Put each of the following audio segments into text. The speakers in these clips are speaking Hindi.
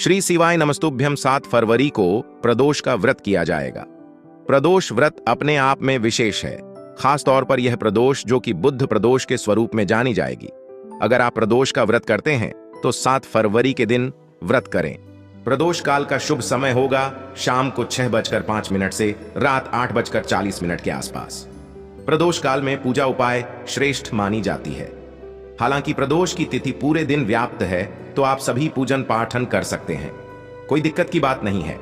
श्री शिवाय नमस्तुभ्यम 7 फरवरी को प्रदोष का व्रत किया जाएगा। प्रदोष व्रत अपने आप में विशेष है, खास तौर पर यह प्रदोष जो कि बुद्ध प्रदोष के स्वरूप में जानी जाएगी। अगर आप प्रदोष का व्रत करते हैं तो 7 फरवरी के दिन व्रत करें। प्रदोष काल का शुभ समय होगा शाम को 6:05 से रात 8:40 के आसपास। प्रदोष काल में पूजा उपाय श्रेष्ठ मानी जाती है। हालांकि प्रदोष की तिथि पूरे दिन व्याप्त है तो आप सभी पूजन पाठन कर सकते हैं, कोई दिक्कत की बात नहीं है।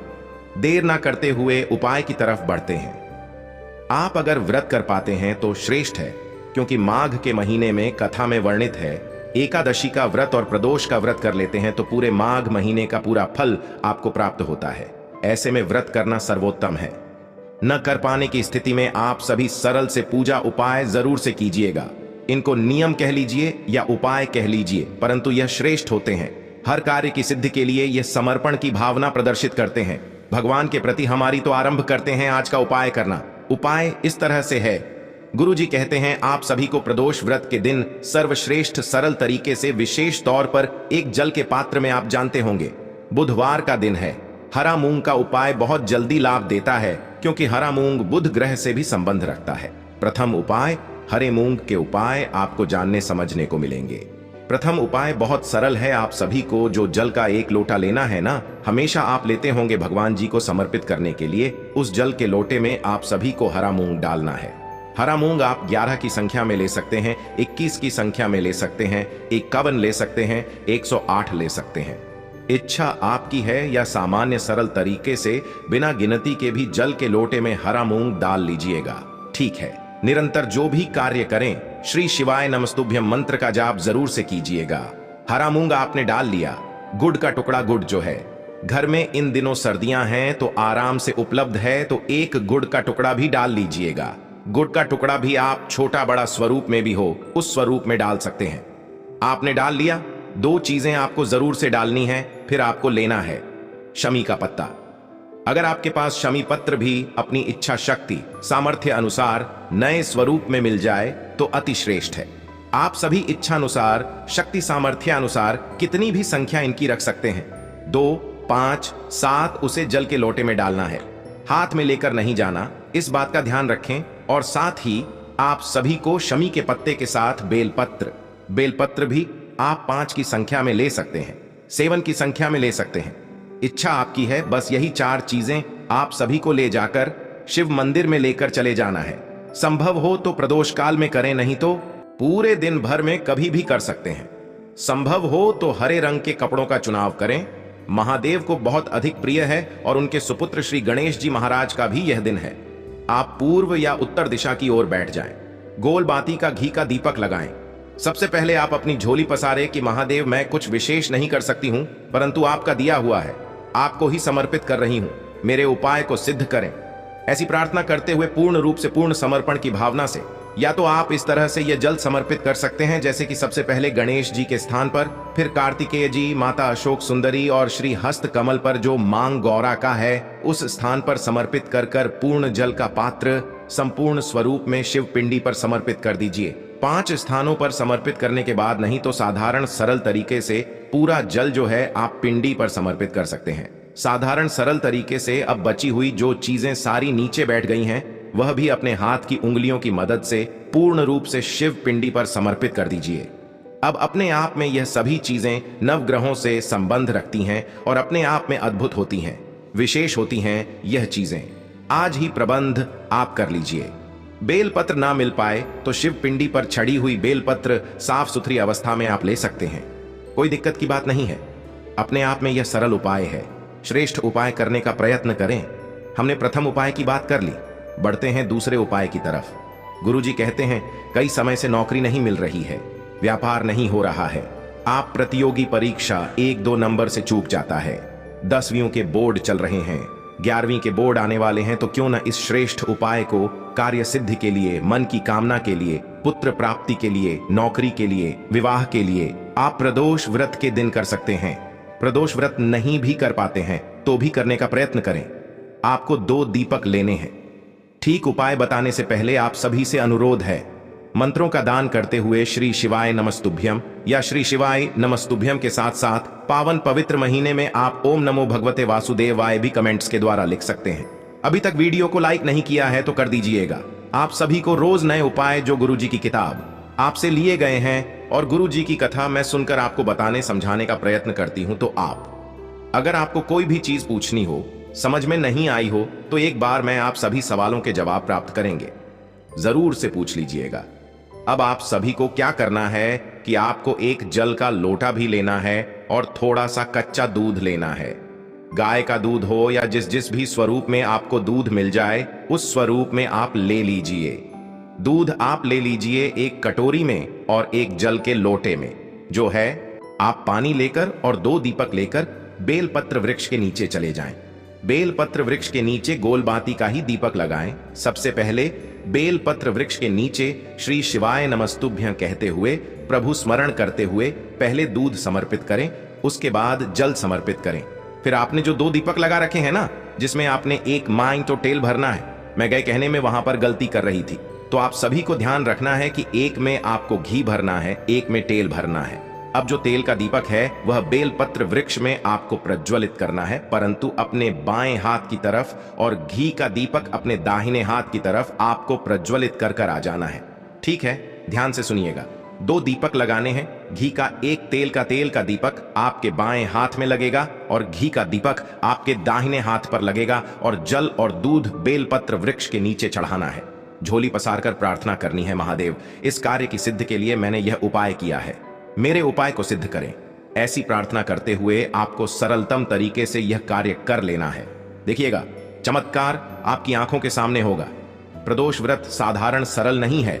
देर ना करते हुए उपाय की तरफ बढ़ते हैं। आप अगर व्रत कर पाते हैं तो श्रेष्ठ है, क्योंकि माघ के महीने में कथा में वर्णित है एकादशी का व्रत और प्रदोष का व्रत कर लेते हैं तो पूरे माघ महीने का पूरा फल आपको प्राप्त होता है। ऐसे में व्रत करना सर्वोत्तम है। न कर पाने की स्थिति में आप सभी सरल से पूजा उपाय जरूर से कीजिएगा। इनको नियम कह लीजिए या उपाय कह लीजिए, परंतु यह श्रेष्ठ होते हैं। हर कार्य की सिद्धि के लिए यह समर्पण की भावना प्रदर्शित करते हैं। भगवान के प्रति हमारी तो आरंभ करते हैं आज का उपाय करना। उपाय इस तरह से है, गुरु जी कहते हैं आप सभी को प्रदोष व्रत के दिन सर्वश्रेष्ठ सरल तरीके से विशेष तौर पर एक जल के पात्र में आप जानते होंगे बुधवार का दिन है। हरा मूंग का उपाय बहुत जल्दी लाभ देता है, क्योंकि हरा मूंग बुध ग्रह से भी संबंध रखता है। प्रथम उपाय हरे मूंग के उपाय आपको जानने समझने को मिलेंगे। प्रथम उपाय बहुत सरल है। आप सभी को जो जल का 1 लोटा लेना है ना, हमेशा आप लेते होंगे भगवान जी को समर्पित करने के लिए। उस जल के लोटे में आप सभी को हरा मूंग डालना है। हरा मूंग आप 11 की संख्या में ले सकते हैं, 21 की संख्या में ले सकते हैं, 51 ले सकते हैं, 108 ले सकते हैं। इच्छा आपकी है या सामान्य सरल तरीके से बिना गिनती के भी जल के लोटे में हरा मूंग डाल लीजिएगा, ठीक है। निरंतर जो भी कार्य करें श्री शिवाय नमस्तुभ्यम मंत्र का जाप जरूर से कीजिएगा। हरा मूंग आपने डाल लिया। गुड़ का टुकड़ा, गुड़ जो है घर में इन दिनों सर्दियां हैं तो आराम से उपलब्ध है, तो 1 गुड़ का टुकड़ा भी डाल लीजिएगा। गुड़ का टुकड़ा भी आप छोटा बड़ा स्वरूप में भी हो उस स्वरूप में डाल सकते हैं। आपने डाल लिया। 2 चीजें आपको जरूर से डालनी है, फिर आपको लेना है शमी का पत्ता। अगर आपके पास शमी पत्र भी अपनी इच्छा शक्ति सामर्थ्य अनुसार नए स्वरूप में मिल जाए तो अति श्रेष्ठ है। आप सभी इच्छा अनुसार शक्ति सामर्थ्य अनुसार कितनी भी संख्या इनकी रख सकते हैं। 2, 5, 7 उसे जल के लोटे में डालना है। हाथ में लेकर नहीं जाना, इस बात का ध्यान रखें। और साथ ही आप सभी को शमी के पत्ते के साथ बेलपत्र भी आप 5 की संख्या में ले सकते हैं, 7 की संख्या में ले सकते हैं। इच्छा आपकी है। बस यही 4 चीजें आप सभी को ले जाकर शिव मंदिर में लेकर चले जाना है। संभव हो तो प्रदोष काल में करें, नहीं तो पूरे दिन भर में कभी भी कर सकते हैं। संभव हो तो हरे रंग के कपड़ों का चुनाव करें। महादेव को बहुत अधिक प्रिय है और उनके सुपुत्र श्री गणेश जी महाराज का भी यह दिन है। आप पूर्व या उत्तर दिशा की ओर बैठ जाएं। गोल बाती का घी का दीपक लगाएं। सबसे पहले आप अपनी झोली पसारें कि महादेव मैं कुछ विशेष नहीं कर सकती हूं, परंतु आपका दिया हुआ है, आपको ही समर्पित कर रही हूं, मेरे उपाय को सिद्ध करें। ऐसी प्रार्थना करते हुए पूर्ण रूप से पूर्ण समर्पण की भावना से या तो आप इस तरह से यह जल समर्पित कर सकते हैं, जैसे कि सबसे पहले गणेश जी के स्थान पर, फिर कार्तिकेय जी, माता अशोक सुंदरी और श्री हस्त कमल पर जो मांग गौरा का है उस स्थान पर समर्पित कर पूर्ण जल का पात्र संपूर्ण स्वरूप में शिव पिंडी पर समर्पित कर दीजिए। 5 स्थानों पर समर्पित करने के बाद नहीं तो साधारण सरल तरीके से पूरा जल जो है आप पिंडी पर समर्पित कर सकते हैं। साधारण सरल तरीके से अब बची हुई जो चीजें सारी नीचे बैठ गई हैं वह भी अपने हाथ की उंगलियों की मदद से पूर्ण रूप से शिव पिंडी पर समर्पित कर दीजिए। अब अपने आप में यह सभी चीजें नवग्रहों से संबंध रखती हैं और अपने आप में अद्भुत होती हैं, विशेष होती हैं। यह चीजें आज ही प्रबंध आप कर लीजिए। बेलपत्र ना मिल पाए तो शिव पिंडी पर छड़ी हुई बेलपत्र साफ सुथरी अवस्था में आप ले सकते हैं, कोई दिक्कत की बात नहीं है। अपने आप में यह सरल उपाय है। श्रेष्ठ उपाय करने का प्रयत्न करें। हमने प्रथम उपाय की बात कर ली, बढ़ते हैं दूसरे उपाय की तरफ। गुरु जी कहते हैं कई समय से नौकरी नहीं मिल रही है, व्यापार नहीं हो रहा है, आप प्रतियोगी परीक्षा 1-2 नंबर से चूक जाता है, 10वीं के बोर्ड चल रहे हैं, 11वीं के बोर्ड आने वाले हैं, तो क्यों न इस श्रेष्ठ उपाय को कार्य सिद्धि के लिए, मन की कामना के लिए, पुत्र प्राप्ति के लिए, नौकरी के लिए, विवाह के लिए आप प्रदोष व्रत के दिन कर सकते हैं। प्रदोष व्रत नहीं भी कर पाते हैं तो भी करने का प्रयत्न करें। आपको 2 दीपक लेने हैं। ठीक उपाय बताने से पहले आप सभी से अनुरोध है, मंत्रों का दान करते हुए श्री शिवाय नमस्तुभ्यम या श्री शिवाय नमस्तुभ्यम के साथ साथ पावन पवित्र महीने में आप ओम नमो भगवते वासुदेवाय भी कमेंट्स के द्वारा लिख सकते हैं। अभी तक वीडियो को लाइक नहीं किया है तो कर दीजिएगा। आप सभी को रोज नए उपाय जो गुरुजी की किताब आपसे लिए गए हैं और गुरुजी की कथा मैं सुनकर आपको बताने समझाने का प्रयत्न करती हूं, तो अगर आपको कोई भी चीज पूछनी हो, समझ में नहीं आई हो, तो एक बार मैं आप सभी सवालों के जवाब प्राप्त करेंगे, जरूर से पूछ लीजिएगा। अब आप सभी को क्या करना है कि आपको एक जल का लोटा भी लेना है और थोड़ा सा कच्चा दूध लेना है। गाय का दूध हो या जिस भी स्वरूप में आपको दूध मिल जाए उस स्वरूप में आप ले लीजिए। दूध आप ले लीजिए एक कटोरी में और एक जल के लोटे में। जो है आप पानी लेकर और 2 दीपक लेकर बेलपत्र वृक्ष के नीचे चले जाएं। बेलपत्र वृक्ष के नीचे गोलबाती का ही दीपक लगाएं। सबसे पहले बेलपत्र वृक्ष के नीचे श्री शिवाय नमस्तुभ्यं कहते हुए प्रभु स्मरण करते हुए पहले दूध समर्पित करें, उसके बाद जल समर्पित करें। फिर आपने जो 2 दीपक लगा रखे हैं ना, जिसमें आपने एक माइन तो तेल भरना है, मैं गए कहने में वहां पर गलती कर रही थी, तो आप सभी को ध्यान रखना है कि एक में आपको घी भरना है, एक में तेल भरना है। अब जो तेल का दीपक है वह बेलपत्र वृक्ष में आपको प्रज्वलित करना है, परंतु अपने बाएं हाथ की तरफ, और घी का दीपक अपने दाहिने हाथ की तरफ आपको प्रज्वलित कर कर आ जाना है। ठीक है, ध्यान से सुनिएगा। 2 दीपक लगाने हैं। घी का एक तेल का दीपक आपके बाएं हाथ में लगेगा और घी का दीपक आपके दाहिने हाथ पर लगेगा, और जल और दूध बेलपत्र वृक्ष के नीचे चढ़ाना है। झोली पसारकर प्रार्थना करनी है, महादेव इस कार्य की सिद्ध के लिए मैंने यह उपाय किया है, मेरे उपाय को सिद्ध करें। ऐसी प्रार्थना करते हुए आपको सरलतम तरीके से यह कार्य कर लेना है। देखिएगा, चमत्कार आपकी आंखों के सामने होगा। प्रदोष व्रत साधारण सरल नहीं है।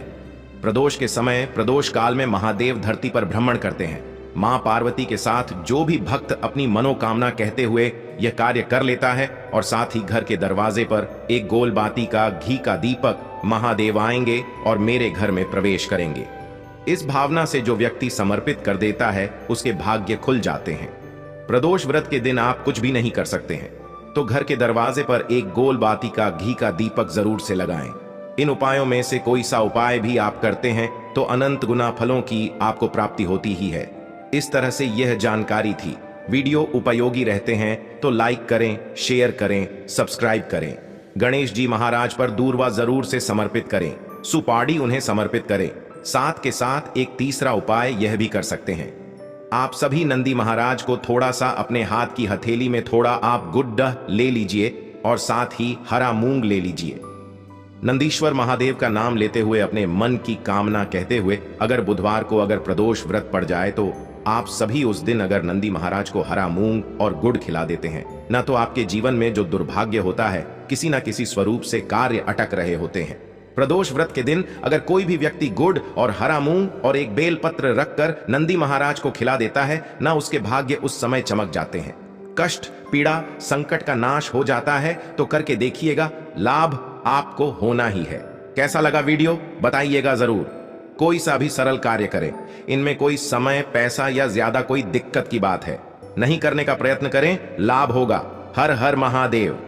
प्रदोष के समय, प्रदोष काल में महादेव धरती पर भ्रमण करते हैं। मां पार्वती के साथ जो भी भक्त अपनी मनोकामना कहते हुए यह कार्य कर लेता है, और साथ ही घर के दरवाजे पर एक गोल बाती का घी का दीपक महादेव आएंगे और मेरे घर में प्रवेश करेंगे। इस भावना से जो व्यक्ति समर्पित कर देता है उसके भाग्य खुल जाते हैं। प्रदोष व्रत के दिन आप कुछ भी नहीं कर सकते हैं, तो घर के दरवाजे पर एक गोल बाती का घी का दीपक जरूर से लगाएं। इन उपायों में से कोई सा उपाय भी आप करते हैं तो अनंत गुना फलों की आपको प्राप्ति होती ही है। इस तरह से यह जानकारी थी। वीडियो उपयोगी रहते हैं तो लाइक करें, शेयर करें, सब्सक्राइब करें। गणेश जी महाराज पर दूर्वा जरूर से समर्पित करें, सुपाड़ी उन्हें समर्पित करें। साथ के साथ एक तीसरा उपाय यह भी कर सकते हैं, आप सभी नंदी महाराज को थोड़ा सा अपने हाथ की हथेली में थोड़ा आप गुड्डा ले लीजिए और साथ ही हरा मूंग ले लीजिए। नंदीश्वर महादेव का नाम लेते हुए अपने मन की कामना कहते हुए अगर बुधवार को अगर प्रदोष व्रत पड़ जाए तो आप सभी उस दिन अगर नंदी महाराज को हरा मूंग और गुड़ खिला देते हैं, ना तो आपके जीवन में जो दुर्भाग्य होता है, किसी न किसी स्वरूप से कार्य अटक रहे होते हैं। प्रदोष व्रत के दिन अगर कोई भी व्यक्ति गुड़ और हरा मूंग और एक बेलपत्र रखकर नंदी महाराज को खिला देता है ना, उसके भाग्य उस समय चमक जाते हैं। कष्ट, पीड़ा, संकट का नाश हो जाता है। तो करके देखिएगा, लाभ आपको होना ही है। कैसा लगा वीडियो बताइएगा जरूर। कोई सा भी सरल कार्य करें, इनमें कोई समय, पैसा या ज्यादा कोई दिक्कत की बात है नहीं। करने का प्रयत्न करें, लाभ होगा। हर हर महादेव।